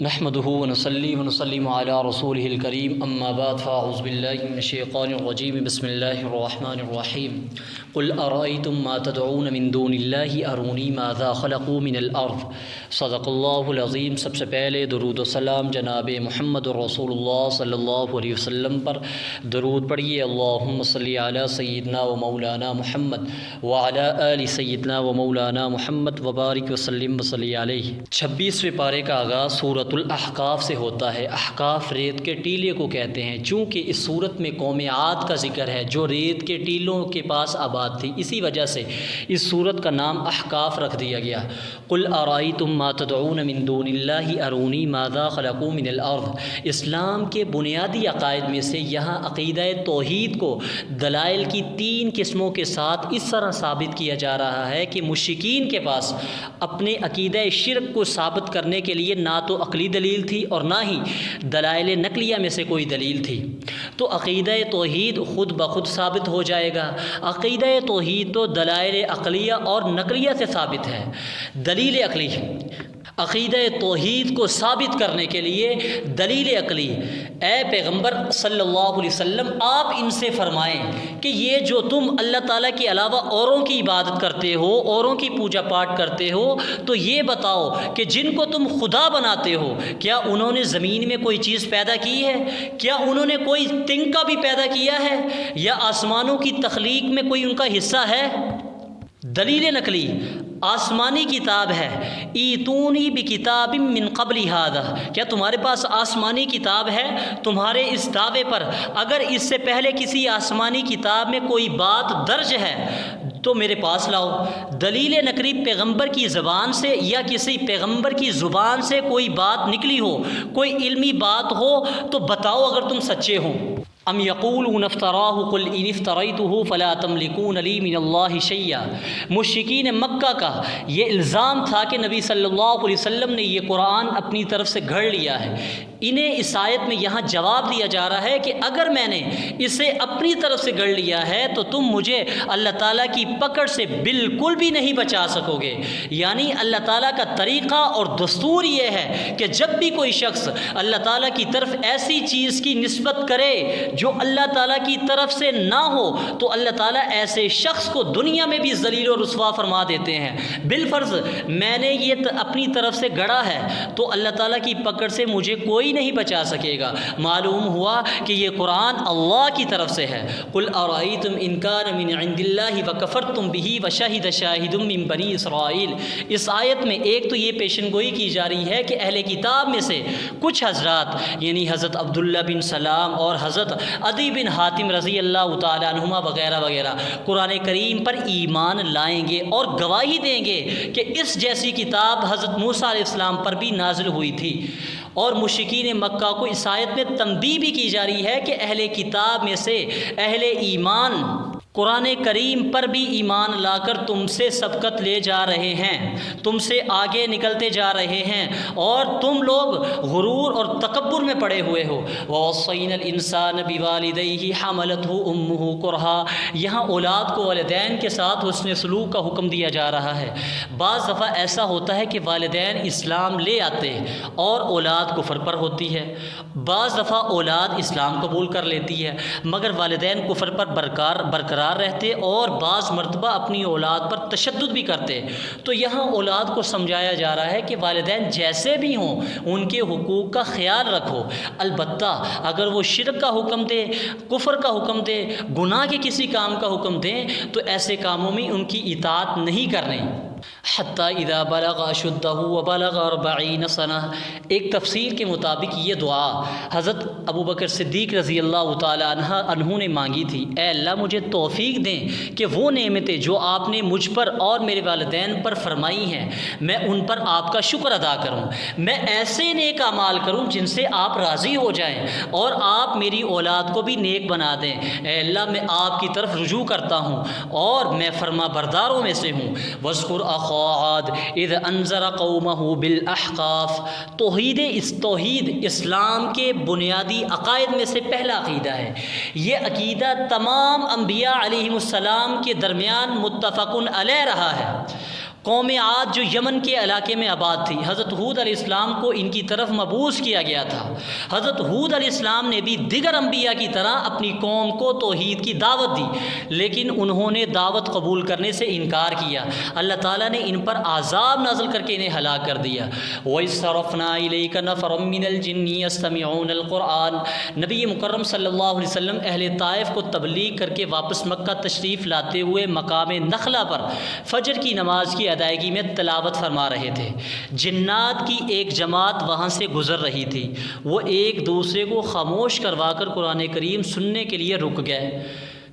نحمده ونصلي ونسلم على رسوله الكريم اما بعد فاعوذ بالله من الشيطان الرجيم بسم الله الرحمن الرحيم قل ارايتم ما تدعون من دون الله اروني ماذا خلقوا من الارض صدق اللہ العظیم۔ سب سے پہلے درود و سلام جناب محمد رسول اللہ صلی اللہ علیہ وسلم پر درود پڑھیے۔ اللہم صلی علی سیدنا و مولانا محمد وعلی آل سیدنا و مولانا محمد وبارک وسلم وصلی علیہ۔ 26ویں پارے کا آغاز سورۃ الاحقاف سے ہوتا ہے۔ احقاف ریت کے ٹیلے کو کہتے ہیں، چونکہ اس صورت میں قوم عاد کا ذکر ہے جو ریت کے ٹیلوں کے پاس آباد تھی، اسی وجہ سے اس صورت کا نام احقاف رکھ دیا گیا۔ قل ارائیتم ما تدعون من دون اللہ ارونی ماذا خلقوا من الارض۔ اسلام کے بنیادی عقائد میں سے یہاں عقیدہ توحید کو دلائل کی 3 قسموں کے ساتھ اس طرح ثابت کیا جا رہا ہے کہ مشرکین کے پاس اپنے عقیدہ شرک کو ثابت کرنے کے لیے نہ تو عقلی دلیل تھی اور نہ ہی دلائل نقلیہ میں سے کوئی دلیل تھی، تو عقیدہ توحید خود بخود ثابت ہو جائے گا۔ عقیدہ توحید تو دلائل عقلیہ اور نقلیہ سے ثابت ہے۔ دلیل عقلی، عقیدہ توحید کو ثابت کرنے کے لیے دلیل عقلی، اے پیغمبر صلی اللہ علیہ وسلم آپ ان سے فرمائیں کہ یہ جو تم اللہ تعالیٰ کے علاوہ اوروں کی عبادت کرتے ہو، اوروں کی پوجا پاٹ کرتے ہو، تو یہ بتاؤ کہ جن کو تم خدا بناتے ہو کیا انہوں نے زمین میں کوئی چیز پیدا کی ہے؟ کیا انہوں نے کوئی تنکا بھی پیدا کیا ہے؟ یا آسمانوں کی تخلیق میں کوئی ان کا حصہ ہے؟ دلیل نقلی آسمانی کتاب ہے، ایتونی بکتاب من قبل ھذا، کیا تمہارے پاس آسمانی کتاب ہے؟ تمہارے اس دعوے پر اگر اس سے پہلے کسی آسمانی کتاب میں کوئی بات درج ہے تو میرے پاس لاؤ۔ دلیل نقلی پیغمبر کی زبان سے یا کسی پیغمبر کی زبان سے کوئی بات نکلی ہو، کوئی علمی بات ہو تو بتاؤ اگر تم سچے ہو۔ ام یقولون افتراہ قل ان افتریتہ فلا تملکون لی من اللہ شیئا۔ مشرکین مکہ کا یہ الزام تھا کہ نبی صلی اللہ علیہ وسلم نے یہ قرآن اپنی طرف سے گھڑ لیا ہے۔ انہیں اس آیت میں یہاں جواب دیا جا رہا ہے کہ اگر میں نے اسے اپنی طرف سے گھڑ لیا ہے تو تم مجھے اللہ تعالیٰ کی پکڑ سے بالکل بھی نہیں بچا سکو گے۔ یعنی اللہ تعالیٰ کا طریقہ اور دستور یہ ہے کہ جب بھی کوئی شخص اللہ تعالیٰ کی طرف ایسی چیز کی نسبت کرے جو اللہ تعالیٰ کی طرف سے نہ ہو تو اللہ تعالیٰ ایسے شخص کو دنیا میں بھی ذلیل و رسوا فرما دیتے ہیں۔ بالفرض میں نے یہ اپنی طرف سے گڑا ہے تو اللہ تعالیٰ کی پکڑ سے مجھے کوئی نہیں بچا سکے گا۔ معلوم ہوا کہ یہ قرآن اللہ کی طرف سے ہے۔ قل ارائیتم ان کان من عند اللہ وکفرتم بہ وشہد شاہد من بنی اسرائیل۔ اس آیت میں ایک تو یہ پیشن گوئی کی جا رہی ہے کہ اہل کتاب میں سے کچھ حضرات یعنی حضرت عبداللہ بن سلام اور حضرت عدی بن حاتم رضی اللہ تعالیٰ عنہما وغیرہ وغیرہ قرآن کریم پر ایمان لائیں گے اور گواہی دیں گے کہ اس جیسی کتاب حضرت موسیٰ علیہ السلام پر بھی نازل ہوئی تھی۔ اور مشرکین مکہ کو اس آیت میں تنبیہ بھی کی جا رہی ہے کہ اہل کتاب میں سے اہل ایمان قرآن کریم پر بھی ایمان لا کر تم سے سبقت لے جا رہے ہیں، تم سے آگے نکلتے جا رہے ہیں اور تم لوگ غرور اور تکبر میں پڑے ہوئے ہو۔ وَوَصَّيْنَا الْإِنسَانَ بِوَالِدَيْهِ حَمَلَتْهُ أُمُّهُ كُرْهًا۔ یہاں اولاد کو والدین کے ساتھ حسن سلوک کا حکم دیا جا رہا ہے۔ بعض دفعہ ایسا ہوتا ہے کہ والدین اسلام لے آتے اور اولاد کفر پر ہوتی ہے، بعض دفعہ اولاد اسلام قبول کر لیتی ہے مگر والدین کفر پر برقرار رہتے اور بعض مرتبہ اپنی اولاد پر تشدد بھی کرتے۔ تو یہاں اولاد کو سمجھایا جا رہا ہے کہ والدین جیسے بھی ہوں ان کے حقوق کا خیال رکھو، البتہ اگر وہ شرک کا حکم دے، کفر کا حکم دے، گناہ کے کسی کام کا حکم دیں تو ایسے کاموں میں ان کی اطاعت نہیں کرنی۔ حتی اذا بلغ اشدہ وبلغ 40 سنہ۔ ایک تفسیر کے مطابق یہ دعا حضرت ابوبکر صدیق رضی اللہ تعالیٰ عنہ نے مانگی تھی، اے اللہ مجھے توفیق دیں کہ وہ نعمتیں جو آپ نے مجھ پر اور میرے والدین پر فرمائی ہیں میں ان پر آپ کا شکر ادا کروں، میں ایسے نیک اعمال کروں جن سے آپ راضی ہو جائیں اور آپ میری اولاد کو بھی نیک بنا دیں۔ اے اللہ میں آپ کی طرف رجوع کرتا ہوں اور میں فرما برداروں میں سے ہوں۔ وَاذْكُرْ أَخَا عَادٍ إِذْ أَنذَرَ قَوْمَهُ بِالْأَحْقَافِ۔ توحید اسلام کے بنیادی عقائد میں سے پہلا عقیدہ ہے۔ یہ عقیدہ تمام انبیاء علیہم السلام کے درمیان متفق علیہ رہا ہے۔ قوم عاد جو یمن کے علاقے میں آباد تھی، حضرت ہود علیہ السلام کو ان کی طرف مبعوث کیا گیا تھا۔ حضرت ہود علیہ السلام نے بھی دیگر انبیاء کی طرح اپنی قوم کو توحید کی دعوت دی، لیکن انہوں نے دعوت قبول کرنے سے انکار کیا۔ اللہ تعالیٰ نے ان پر عذاب نازل کر کے انہیں ہلاک کر دیا۔ وَإِذْ صَرَفْنَا إِلَيْكَ نَفَرًا مِّنَ الْجِنِّ يَسْتَمِعُونَ الْقُرْآنَ۔ نبی مکرم صلی اللہ علیہ وسلم اہل طائف کو تبلیغ کر کے واپس مکہ تشریف لاتے ہوئے مقام نخلا پر فجر کی نماز کی ادائیگی میں تلاوت فرما رہے تھے۔ جنات کی ایک جماعت وہاں سے گزر رہی تھی، وہ ایک دوسرے کو خاموش کروا کر قرآن کریم سننے کے لیے رک گئے۔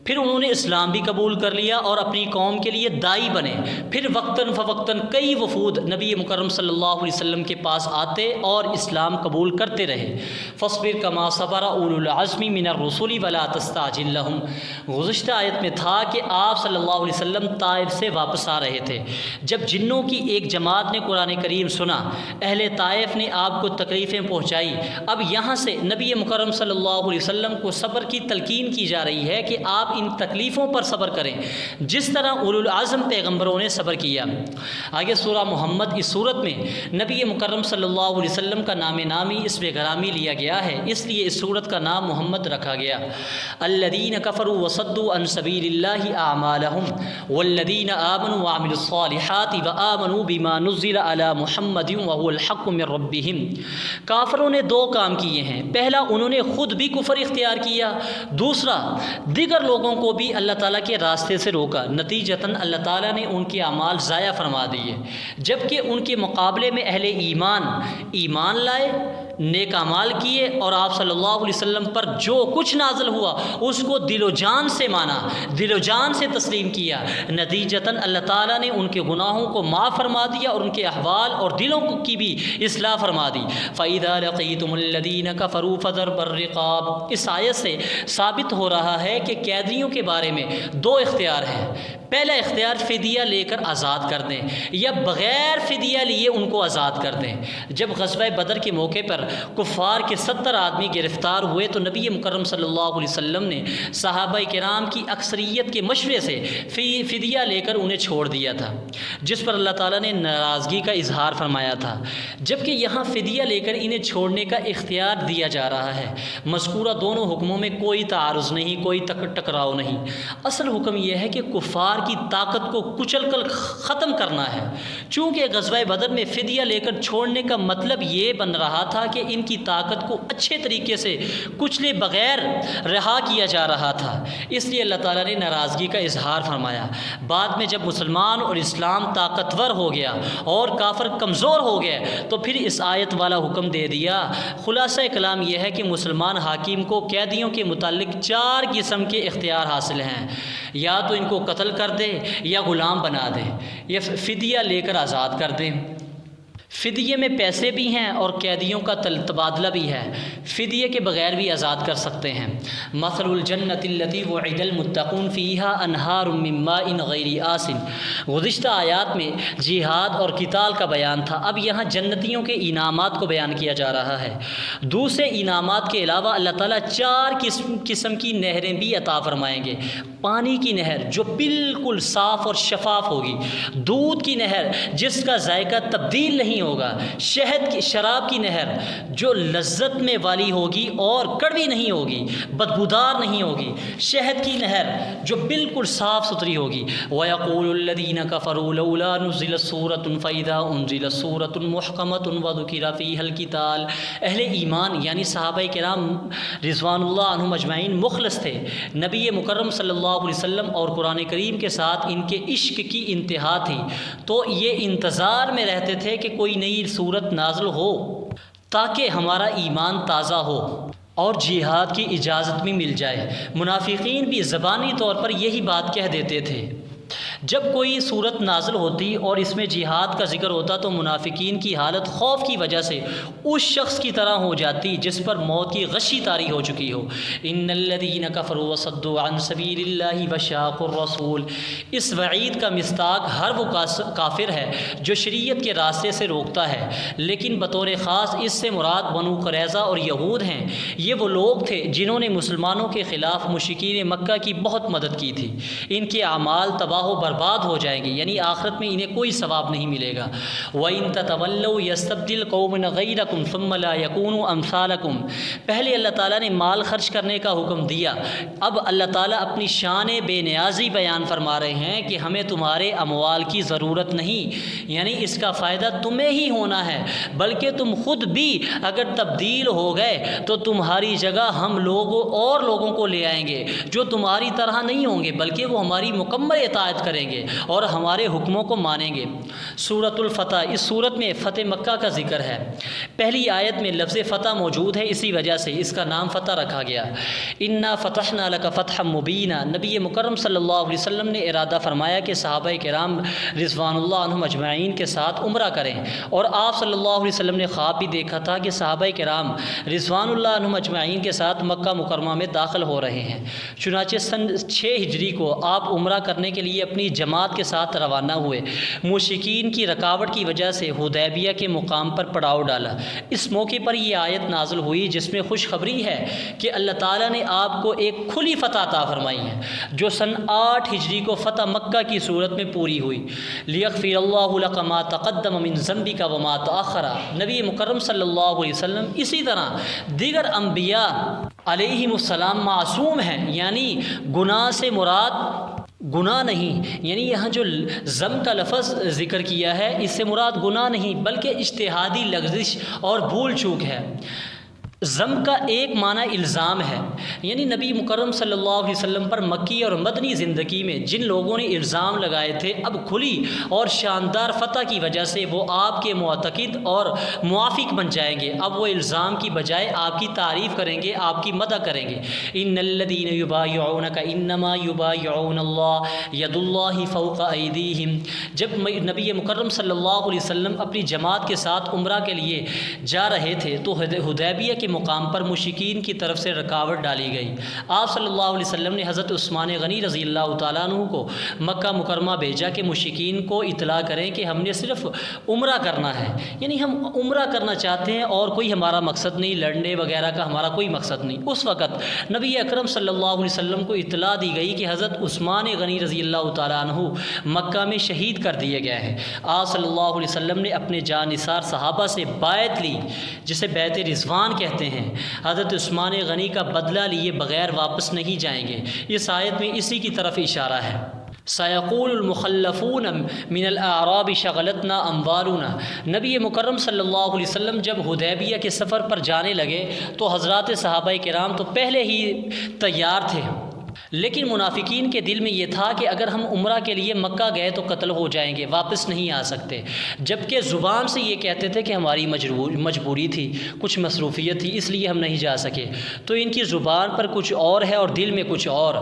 پھر انہوں نے اسلام بھی قبول کر لیا اور اپنی قوم کے لیے داعی بنے۔ پھر وقتاً فوقتاً کئی وفود نبی مکرم صلی اللہ علیہ وسلم کے پاس آتے اور اسلام قبول کرتے رہے۔ فاصبر کما صبر اولو العزم من الرسل ولا تستعجل لهم۔ گزشتہ آیت میں تھا کہ آپ صلی اللہ علیہ وسلم طائف سے واپس آ رہے تھے جب جنوں کی ایک جماعت نے قرآن کریم سنا۔ اہل طائف نے آپ کو تکلیفیں پہنچائی۔ اب یہاں سے نبی مکرم صلی اللہ علیہ وسلم کو صبر کی تلقین کی جا رہی ہے کہ آپ ان تکلیفوں پر صبر کریں جس طرح اولو العزم پیغمبروں نے صبر کیا۔ آگے سورہ محمد، اس صورت میں نبی مکرم صلی اللہ علیہ وسلم کا نام نامی اسم گرامی لیا گیا ہے، اس لیے اس صورت کا نام محمد رکھا گیا۔ الذین کفروا وصدوا عن سبیل اللہ اعمالہم والذین آمنوا وعملوا الصالحات وآمنوا بما نزل علی محمد وهو الحق من ربہم۔ کافروں نے دو کام کیے ہیں، پہلا انہوں نے خود بھی کفر اختیار کیا، دوسرا دیگر لوگوں کو بھی اللہ تعالیٰ کے راستے سے روکا۔ نتیجتاً اللہ تعالیٰ نے ان کے اعمال ضائع فرما دیے، جبکہ ان کے مقابلے میں اہل ایمان لائے، نیک اعمال کیے اور آپ صلی اللہ علیہ وسلم پر جو کچھ نازل ہوا اس کو دل و جان سے مانا، دل و جان سے تسلیم کیا۔ نتیجتاً اللہ تعالیٰ نے ان کے گناہوں کو معاف فرما دیا اور ان کے احوال اور دلوں کی بھی اصلاح فرما دی۔ فَإِذَا لَقِيتُمُ الَّذِينَ كَفَرُوا فَضَرْبَ الرِّقَابِ۔ اس آیت سے ثابت ہو رہا ہے کہ قیدیوں کے بارے میں دو اختیار ہیں۔ پہلا اختیار فدیہ لے کر آزاد کر دیں یا بغیر فدیہ لیے ان کو آزاد کر دیں۔ جب غزوہ بدر کے موقع پر کفار کے 70 آدمی گرفتار ہوئے تو نبی مکرم صلی اللہ علیہ وسلم نے صحابہ کرام کی اکثریت کے مشورے سے فدیہ لے کر انہیں چھوڑ دیا تھا، جس پر اللہ تعالیٰ نے ناراضگی کا اظہار فرمایا تھا، جبکہ یہاں فدیہ لے کر انہیں چھوڑنے کا اختیار دیا جا رہا ہے۔ مذکورہ دونوں حکموں میں کوئی تعارض نہیں، کوئی ٹکراؤ نہیں۔ اصل حکم یہ ہے کہ کفار کی طاقت کو کچل کر ختم کرنا ہے۔ چونکہ غزوہ بدر میں فدیہ لے کر چھوڑنے کا مطلب یہ بن رہا تھا کہ ان کی طاقت کو اچھے طریقے سے کچلے بغیر رہا کیا جا رہا تھا، اس لیے اللہ تعالیٰ نے ناراضگی کا اظہار فرمایا۔ بعد میں جب مسلمان اور اسلام طاقتور ہو گیا اور کافر کمزور ہو گئے تو پھر اس آیت والا حکم دے دیا۔ خلاصہ کلام یہ ہے کہ مسلمان حاکم کو قیدیوں کے متعلق 4 قسم کے اختیار حاصل ہیں، یا تو ان کو قتل کر دے یا غلام بنا دے یا فدیہ لے کر آزاد کر دے۔ فدیے میں پیسے بھی ہیں اور قیدیوں کا تبادلہ بھی ہے، فدیے کے بغیر بھی آزاد کر سکتے ہیں۔ مثل الجنت التي وعد المتقون فيها انہار من ماء غیر آسن۔ گزشتہ آیات میں جہاد اور قتال کا بیان تھا، اب یہاں جنتیوں کے انعامات کو بیان کیا جا رہا ہے۔ دوسرے انعامات کے علاوہ اللہ تعالیٰ 4 قسم کی نہریں بھی عطا فرمائیں گے۔ پانی کی نہر جو بالکل صاف اور شفاف ہوگی، دودھ کی نہر جس کا ذائقہ تبدیل نہیں ہوگا، شراب کی نہر جو لذت میں والی ہوگی اور کڑوی نہیں ہوگی، بدبودار نہیں ہوگی، شہد کی نہر جو بالکل صاف ستھری ہوگی۔ وَيَقُولُ الَّذِينَ كَفَرُوا لَوْلَا نُزِّلَتْ سُورَةٌ فَإِذَا أُنزِلَتْ سُورَةٌ مُحْكَمَةٌ وَذُكِرَ فِيهَا الْقِتَالُ۔ اہل ایمان یعنی صحابہ کرام رضوان اللہ عنہم اجمعین مخلص تھے، نبی مکرم صلی اللہ علیہ وسلم اور قرآن کریم کے ساتھ ان کے عشق کی انتہا تھی، تو یہ انتظار میں رہتے تھے کہ کوئی نئی صورت نازل ہو تاکہ ہمارا ایمان تازہ ہو اور جہاد کی اجازت بھی مل جائے۔ منافقین بھی زبانی طور پر یہی بات کہہ دیتے تھے۔ جب کوئی صورت نازل ہوتی اور اس میں جہاد کا ذکر ہوتا تو منافقین کی حالت خوف کی وجہ سے اس شخص کی طرح ہو جاتی جس پر موت کی غشی طاری ہو چکی ہو۔ ان الذین کفروا وصدوا عن سبیل اللہ وشاقوا الرسول۔ اس وعید کا مصداق ہر وہ کافر ہے جو شریعت کے راستے سے روکتا ہے، لیکن بطور خاص اس سے مراد بنو قریظہ اور یہود ہیں۔ یہ وہ لوگ تھے جنہوں نے مسلمانوں کے خلاف مشرکین مکہ کی بہت مدد کی تھی، ان کے اعمال تباہ و برباد برباد ہو جائیں گے، یعنی آخرت میں انہیں کوئی ثواب نہیں ملے گا۔ وَإِن تَتَوَلَّوْا يَسْتَبْدِلْ قَوْمًا غَيْرَكُمْ ثُمَّ لَا يَكُونُوا أَمْثَالَكُمْ۔ پہلے اللہ تعالیٰ نے مال خرچ کرنے کا حکم دیا، اب اللہ تعالیٰ اپنی شان بے نیازی بیان فرما رہے ہیں کہ ہمیں تمہارے اموال کی ضرورت نہیں، یعنی اس کا فائدہ تمہیں ہی ہونا ہے، بلکہ تم خود بھی اگر تبدیل ہو گئے تو تمہاری جگہ ہم لوگوں کو لے آئیں گے جو تمہاری طرح نہیں ہوں گے، بلکہ وہ ہماری مکمل اطاعت کریں گے اور ہمارے حکموں کو مانیں گے۔ سورۃ الفتح، اس سورت میں فتح مکہ کا ذکر ہے۔ پہلی آیت میں لفظ فتح موجود ہے، اسی وجہ سے اس کا نام فتح رکھا گیا۔ انا فتحنا لک فتحا مبینا، نبی مکرم صلی اللہ علیہ وسلم نے ارادہ فرمایا کہ صحابہ کرام رضوان اللہ عنہم اجمعین کے ساتھ عمرہ کریں، اور آپ صلی اللہ علیہ وسلم نے خواب بھی دیکھا تھا کہ صحابہ کرام رضوان اللہ عنہم اجمعین کے ساتھ مکہ مکرمہ میں داخل ہو رہے ہیں۔ چنانچہ سن 6 ہجری کو آپ عمرہ کرنے کے لیے اپنی جماعت کے ساتھ روانہ ہوئے۔ مشرکین کی رکاوٹ کی وجہ سے حدیبیہ کے مقام پر پڑاؤ ڈالا۔ اس موقع پر یہ آیت نازل ہوئی جس میں خوشخبری ہے کہ اللہ تعالیٰ نے آپ کو ایک کھلی فتح عطا فرمائی ہے، جو سن 8 ہجری کو فتح مکہ کی صورت میں پوری ہوئی۔ لیغفر اللہ لک ما تقدم من ذنبک وما تأخر، نبی مکرم صلی اللہ علیہ وسلم اسی طرح دیگر انبیاء علیہم السلام معصوم ہیں، یعنی گناہ سے مراد گناہ نہیں، یعنی یہاں جو ذم کا لفظ ذکر کیا ہے اس سے مراد گناہ نہیں بلکہ اجتہادی لغزش اور بھول چوک ہے۔ ذم کا ایک معنی الزام ہے، یعنی نبی مکرم صلی اللہ علیہ وسلم پر مکی اور مدنی زندگی میں جن لوگوں نے الزام لگائے تھے، اب کھلی اور شاندار فتح کی وجہ سے وہ آپ کے معتقد اور موافق بن جائیں گے۔ اب وہ الزام کی بجائے آپ کی تعریف کریں گے، آپ کی مدح کریں گے۔ ان الذین یبایعونک انما یبایعون اللہ ید اللہ فوق ایدیہم، جب نبی مکرم صلی اللہ علیہ وسلم اپنی جماعت کے ساتھ عمرہ کے لیے جا رہے تھے تو حدیبیہ کے مقام پر مشرکین کی طرف سے رکاوٹ ڈالی گئی۔ آپ صلی اللہ علیہ وسلم نے حضرت عثمان غنی رضی اللہ تعالیٰ عنہ کو مکہ مکرمہ بھیجا کہ مشرکین کو اطلاع کریں کہ ہم نے صرف عمرہ کرنا ہے، یعنی ہم عمرہ کرنا چاہتے ہیں اور کوئی ہمارا مقصد نہیں، لڑنے وغیرہ کا ہمارا کوئی مقصد نہیں۔ اس وقت نبی اکرم صلی اللہ علیہ وسلم کو اطلاع دی گئی کہ حضرت عثمان غنی رضی اللہ تعالیٰ عنہ مکہ میں شہید کر دیے گئے ہیں۔ آپ صلی اللہ علیہ وسلم نے اپنے جاں نثار صحابہ سے بیعت لی، جسے بیعت رضوان کہتے ہیں۔ حضرت عثمان غنی کا بدلہ لیے بغیر واپس نہیں جائیں گے۔ اس آیت میں اسی کی طرف اشارہ ہے۔ سیقول المخلفون من الاعراب شغلتنا اموالنا، نبی مکرم صلی اللہ علیہ وسلم جب حدیبیہ کے سفر پر جانے لگے تو حضرات صحابہ کرام تو پہلے ہی تیار تھے، لیکن منافقین کے دل میں یہ تھا کہ اگر ہم عمرہ کے لیے مکہ گئے تو قتل ہو جائیں گے، واپس نہیں آ سکتے، جبکہ زبان سے یہ کہتے تھے کہ ہماری مجبوری تھی، کچھ مصروفیت تھی، اس لیے ہم نہیں جا سکے۔ تو ان کی زبان پر کچھ اور ہے اور دل میں کچھ اور۔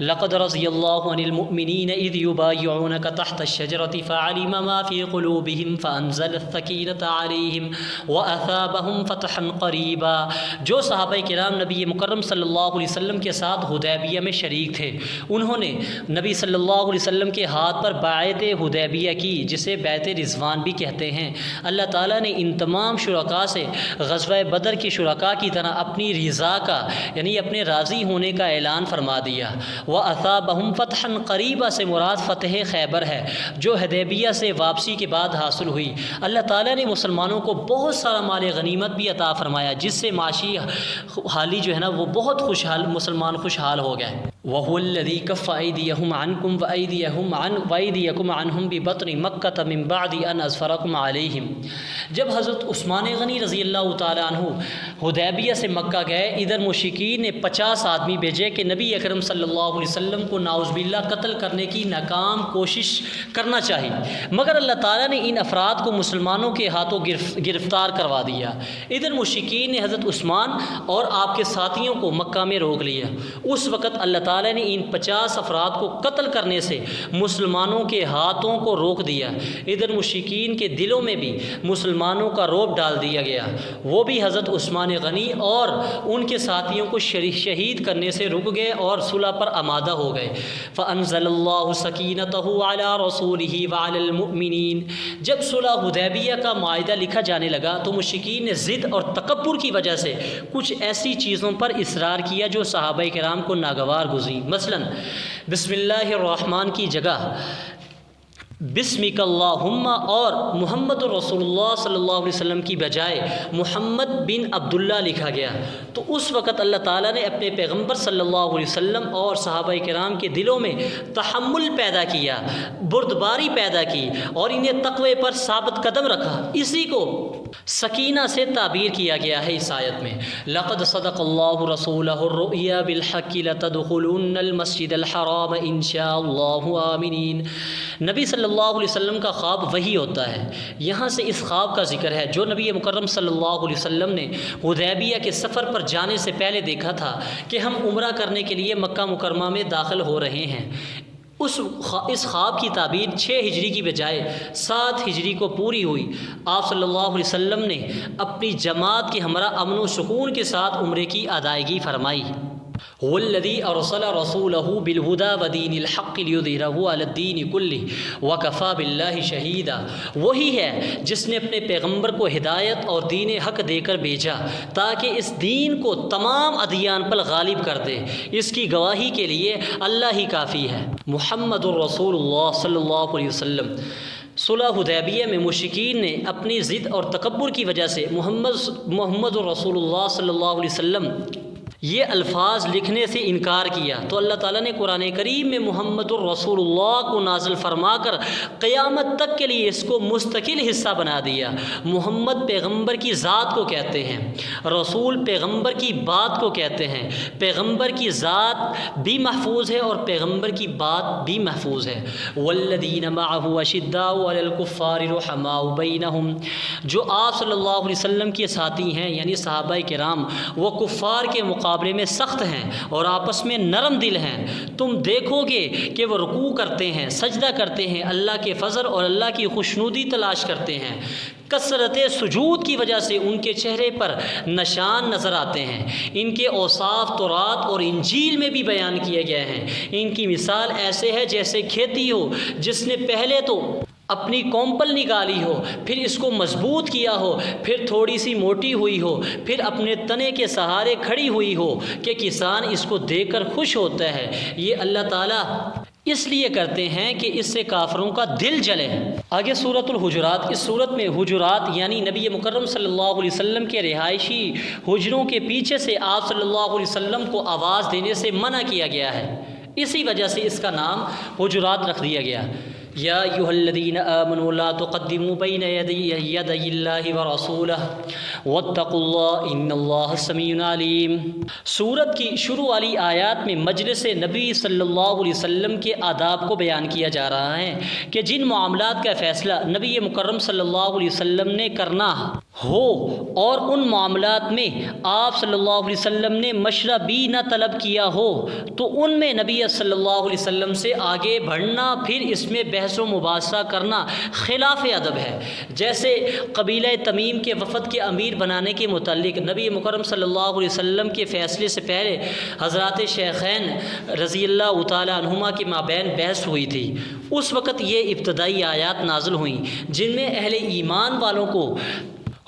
لقد رضی اللہ عن المؤمنین اذ یبایعونک تحت الشجرۃ فعلم ما فی قلوبہم فانزل السکینۃ علیہم واثابہم فتحا قریبا، جو صحابہ کرام نبی مکرم صلی اللہ علیہ وسلم کے ساتھ حدیبیہ میں شریک تھے، انہوں نے نبی صلی اللہ علیہ وسلم کے ہاتھ پر بیعت حدیبیہ کی، جسے بیعت رضوان بھی کہتے ہیں۔ اللہ تعالیٰ نے ان تمام شرکاء سے غزوہ بدر کے شرکاء کی طرح اپنی رضا کا، یعنی اپنے راضی ہونے کا اعلان فرما دیا۔ وَأَثَابَهُمْ فَتْحًا قَرِيبًا سے مراد فتح خیبر ہے، جو حدیبیہ سے واپسی کے بعد حاصل ہوئی۔ اللہ تعالیٰ نے مسلمانوں کو بہت سارا مال غنیمت بھی عطا فرمایا، جس سے معاشی حالی جو ہے نا وہ بہت خوشحال، مسلمان خوشحال ہو گئے۔ وَهُوَ الَّذِي كَفَّ أَيْدِيَهُمْ عَنْكُمْ وَأَيْدِيَكُمْ عَنْهُمْ بِبَطْنِ مَكَّةَ مِنْ بَعْدِ أَنْ أَظْفَرَكُمْ عَلَيْهِمْ، جب حضرت عثمان غنی رضی اللہ تعالیٰ عنہ حدیبیہ سے مکہ گئے، ادھر مشرکین نے 50 آدمی بھیجے کہ نبی اکرم صلی اللہ علیہ وسلم کو نعوذ باللہ قتل کرنے کی ناکام کوشش کرنا چاہیے، مگر اللہ تعالیٰ نے ان افراد کو مسلمانوں کے ہاتھوں گرفتار کروا دیا۔ ادھر مشرکین نے حضرت عثمان اور آپ کے ساتھیوں کو مکہ میں روک لیا۔ اس وقت اللہ تعالیٰ نے ان 50 افراد کو قتل کرنے سے مسلمانوں کے ہاتھوں کو روک دیا۔ ادھر مشرکین کے دلوں میں بھی مسلمانوں کا رعب ڈال دیا گیا، وہ بھی حضرت عثمان غنی اور ان کے ساتھیوں کو شہید کرنے سے رک گئے اور صلح پر آمادہ ہو گئے۔ فَأَنزَلَ اللَّهُ سَكِينَتَهُ عَلَى رَسُولِهِ وَعَلَى الْمُؤْمِنِينَ، جب صلح حدیبیہ کا معاہدہ لکھا جانے لگا تو مشرکین نے ضد اور تکبر کی وجہ سے کچھ ایسی چیزوں پر اصرار کیا جو صحابہ کرام کو ناگوار گزری۔ مثلا بسم اللہ الرحمن کی جگہ بسمک اللہم اور محمد رسول اللہ صلی اللہ علیہ وسلم کی بجائے محمد بن عبداللہ لکھا گیا، تو اس وقت اللہ تعالیٰ نے اپنے پیغمبر صلی اللہ علیہ وسلم اور صحابہ کرام کے دلوں میں تحمل پیدا کیا، بردباری پیدا کی اور انہیں تقوی پر ثابت قدم رکھا۔ اسی کو سکینہ سے تعبیر کیا گیا ہے اس آیت میں، لقد صدق اللہ رسولہ الرؤیا بالحق لتدخلن المسجد الحرام ان شاء اللہ آمنین۔ نبی صلی اللہ علیہ وسلم کا خواب وہی ہوتا ہے، یہاں سے اس خواب کا ذکر ہے جو نبی مکرم صلی اللہ علیہ وسلم نے حدیبیہ کے سفر پر جانے سے پہلے دیکھا تھا کہ ہم عمرہ کرنے کے لیے مکہ مکرمہ میں داخل ہو رہے ہیں۔ اس خواب کی تعبیر 6 ہجری کی بجائے 7 ہجری کو پوری ہوئی۔ آپ صلی اللہ علیہ وسلم نے اپنی جماعت کے ہمراہ امن و سکون کے ساتھ عمرے کی ادائیگی فرمائی۔ والذی ارسل رسولہ بالہدی ودین الحق لیظہرہ علی الدین کلہ وکفی باللہ شہیدا، وہی ہے جس نے اپنے پیغمبر کو ہدایت اور دین حق دے کر بھیجا تاکہ اس دین کو تمام ادیان پر غالب کر دے، اس کی گواہی کے لیے اللہ ہی کافی ہے۔ محمد الرسول اللہ صلی اللہ علیہ وسلم۔ صلح حدیبیہ میں مشرکین نے اپنی ضد اور تکبر کی وجہ سے محمد الرسول اللہ صلی اللہ علیہ وسلم یہ الفاظ لکھنے سے انکار کیا، تو اللہ تعالیٰ نے قرآن کریم میں محمد الرسول اللہ کو نازل فرما کر قیامت تک کے لیے اس کو مستقل حصہ بنا دیا۔ محمد پیغمبر کی ذات کو کہتے ہیں، رسول پیغمبر کی بات کو کہتے ہیں، پیغمبر کی ذات بھی محفوظ ہے اور پیغمبر کی بات بھی محفوظ ہے۔ والذین معہ اشداء علی الکفار رحماء بینہم، جو آپ صلی اللہ علیہ وسلم کے ساتھی ہیں یعنی صحابہ کرام، وہ کفار کے مقابلے میں سخت ہیں اور آپس میں نرم دل ہیں۔ تم دیکھو گے کہ وہ رکوع کرتے ہیں، سجدہ کرتے ہیں، اللہ کے فضل اور اللہ کی خوشنودی تلاش کرتے ہیں۔ کثرت سجود کی وجہ سے ان کے چہرے پر نشان نظر آتے ہیں۔ ان کے اوصاف تورات اور انجیل میں بھی بیان کیے گئے ہیں۔ ان کی مثال ایسے ہے جیسے کھیتی ہو جس نے پہلے تو اپنی کومپل نکالی ہو، پھر اس کو مضبوط کیا ہو، پھر تھوڑی سی موٹی ہوئی ہو، پھر اپنے تنے کے سہارے کھڑی ہوئی ہو کہ کسان اس کو دیکھ کر خوش ہوتا ہے۔ یہ اللہ تعالیٰ اس لیے کرتے ہیں کہ اس سے کافروں کا دل جلے۔ آگے سورۃ الحجرات، اس صورت میں حجرات یعنی نبی مکرم صلی اللہ علیہ وسلم کے رہائشی حجروں کے پیچھے سے آپ صلی اللہ علیہ وسلم کو آواز دینے سے منع کیا گیا ہے، اسی وجہ سے اس کا نام حجرات رکھ دیا گیا۔ یا ایھا الذین آمنوا لا تقدموا بین یدی اللہ ورسولہ واتقوا اللہ ان اللہ سمیع علیم۔ سورت کی شروع والی آیات میں مجلس نبی صلی اللہ علیہ وسلم کے آداب کو بیان کیا جا رہا ہے کہ جن معاملات کا فیصلہ نبی مکرم صلی اللہ علیہ وسلم نے کرنا ہو اور ان معاملات میں آپ صلی اللہ علیہ وسلم نے مشورہ بھی نہ طلب کیا ہو تو ان میں نبی صلی اللہ علیہ وسلم سے آگے بڑھنا، پھر اس میں بحث و مباحثہ کرنا خلاف ادب ہے۔ جیسے قبیلہ تمیم کے وفد کے امیر بنانے کے متعلق نبی مکرم صلی اللہ علیہ وسلم کے فیصلے سے پہلے حضرات شیخین رضی اللہ تعالی عنہما کے مابین بحث ہوئی تھی۔ اس وقت یہ ابتدائی آیات نازل ہوئیں جن میں اہل ایمان والوں کو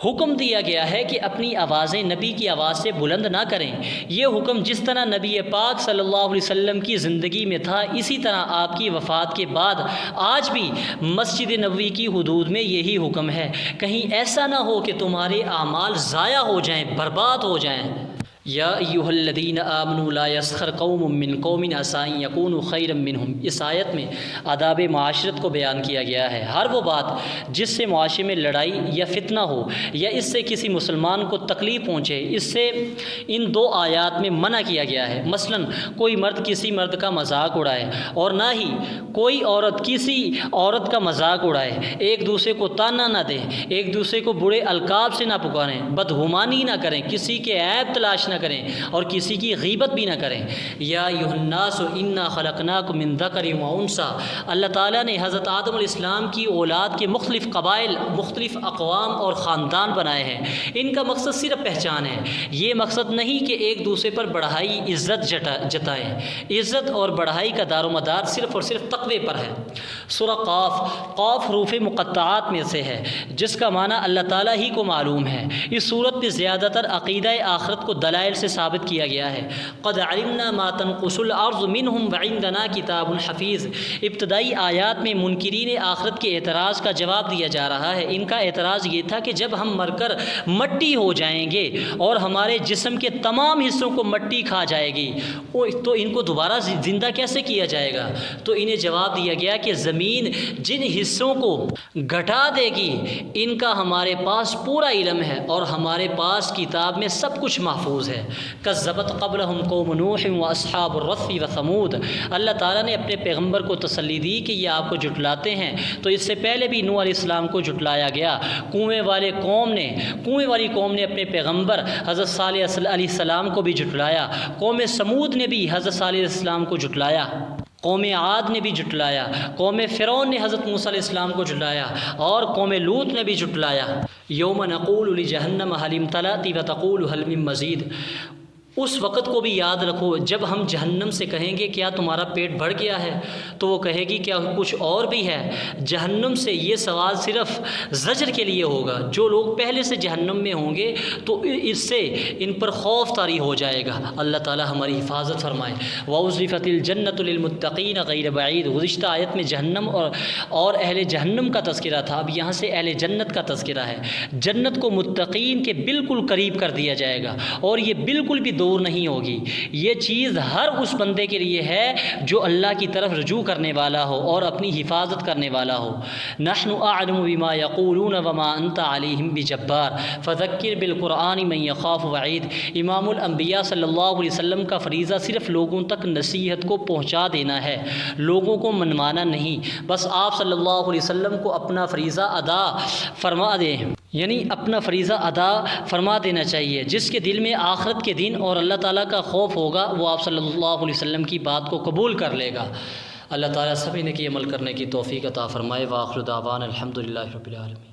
حکم دیا گیا ہے کہ اپنی آوازیں نبی کی آواز سے بلند نہ کریں۔ یہ حکم جس طرح نبی پاک صلی اللہ علیہ وسلم کی زندگی میں تھا، اسی طرح آپ کی وفات کے بعد آج بھی مسجد نبوی کی حدود میں یہی حکم ہے۔ کہیں ایسا نہ ہو کہ تمہارے اعمال ضائع ہو جائیں، برباد ہو جائیں۔ یا ایھا الذین آمنوا لا یسخر قوم من قوم عسى ان یکونوا خیرا منہم۔ اس آیت میں آداب معاشرت کو بیان کیا گیا ہے۔ ہر وہ بات جس سے معاشرے میں لڑائی یا فتنہ ہو یا اس سے کسی مسلمان کو تکلیف پہنچے، اس سے ان 2 آیات میں منع کیا گیا ہے۔ مثلا کوئی مرد کسی مرد کا مذاق اڑائے اور نہ ہی کوئی عورت کسی عورت کا مذاق اڑائے، ایک دوسرے کو تانا نہ دیں، ایک دوسرے کو برے القاب سے نہ پکاریں، بدگمانی نہ کریں، کسی کے عیب تلاش نہ کریں اور کسی کی غیبت بھی نہ کریں۔ یا ایھا الناس انا خلقناکم من ذکر و انثی، اللہ تعالیٰ نے حضرت آدم علیہ السلام کی اولاد کے مختلف قبائل، مختلف اقوام اور خاندان بنائے ہیں۔ ان کا مقصد صرف پہچان ہے، یہ مقصد نہیں کہ ایک دوسرے پر بڑھائی عزت جتائیں۔ عزت اور بڑھائی کا دار و مدار صرف اور صرف تقوی پر ہے۔ سورہ قاف حروف مقطعات میں سے ہے، جس کا معنی اللہ تعالیٰ ہی کو معلوم ہے۔ اس صورت میں زیادہ تر عقیدہ آخرت کو دلائل سے ثابت کیا گیا ہے۔ قد علمنا ما تنقص الارض منہم وعندنا کتاب حفیظ۔ ابتدائی آیات میں منکرین آخرت کے اعتراض کا جواب دیا جا رہا ہے۔ ان کا اعتراض یہ تھا کہ جب ہم مر کر مٹی ہو جائیں گے اور ہمارے جسم کے تمام حصوں کو مٹی کھا جائے گی تو ان کو دوبارہ زندہ کیسے کیا جائے گا؟ تو انہیں جواب دیا گیا کہ زمین جن حصوں کو گھٹا دے گی ان کا ہمارے پاس پورا علم ہے اور ہمارے پاس کتاب میں سب کچھ محفوظ ہے۔ کذبت قبلہم قوم نوح واصحاب الرس وثمود۔ اللہ تعالیٰ نے اپنے پیغمبر کو تسلی دی کہ یہ آپ کو جھٹلاتے ہیں، تو اس سے پہلے بھی نوح علیہ السلام کو جھٹلایا گیا۔ کنویں والی قوم نے اپنے پیغمبر حضرت صالح علیہ السلام کو بھی جھٹلایا۔ قوم سمود نے بھی حضرت صالح علیہ السلام کو جھٹلایا۔ قوم عاد نے بھی جھٹلایا۔ قوم فرعون نے حضرت موسیٰ علیہ السلام کو جھٹلایا، اور قوم لوط نے بھی جھٹلایا۔ یوم نقول لجہنم هل امتلأت وتقول هل من مزید۔ اس وقت کو بھی یاد رکھو جب ہم جہنم سے کہیں گے کیا تمہارا پیٹ بھر گیا ہے، تو وہ کہے گی کیا کچھ اور بھی ہے۔ جہنم سے یہ سوال صرف زجر کے لیے ہوگا۔ جو لوگ پہلے سے جہنم میں ہوں گے تو اس سے ان پر خوف طاری ہو جائے گا۔ اللہ تعالی ہماری حفاظت فرمائے۔ وَأُزْلِفَتِ الْجَنَّةُ لِلْمُتَّقِينَ غَيْرَ بَعِيدٍ۔ گزشتہ آیت میں جہنم اور اہل جہنم کا تذکرہ تھا، اب یہاں سے اہل جنت کا تذکرہ ہے۔ جنت کو متقین کے بالکل قریب کر دیا جائے گا، اور یہ بالکل بھی دور نہیں ہوگی۔ یہ چیز ہر اس بندے کے لیے ہے جو اللہ کی طرف رجوع کرنے والا ہو اور اپنی حفاظت کرنے والا ہو۔ نحن اعلم بما یقولون وما انت علیہم بجبار فذکر بالقرآن من یخاف وعید۔ امام الانبیاء صلی اللہ علیہ وسلم کا فریضہ صرف لوگوں تک نصیحت کو پہنچا دینا ہے، لوگوں کو منوانا نہیں۔ بس آپ صلی اللہ علیہ وسلم کو اپنا فریضہ ادا فرما دیں، یعنی اپنا فریضہ ادا فرما دینا چاہیے۔ جس کے دل میں آخرت کے دن اور اللہ تعالیٰ کا خوف ہوگا وہ آپ صلی اللہ علیہ وسلم کی بات کو قبول کر لے گا۔ اللہ تعالیٰ سبھی نے کی عمل کرنے کی توفیق عطا فرمائے۔ وآخر دعوانا الحمدللہ رب العالمین۔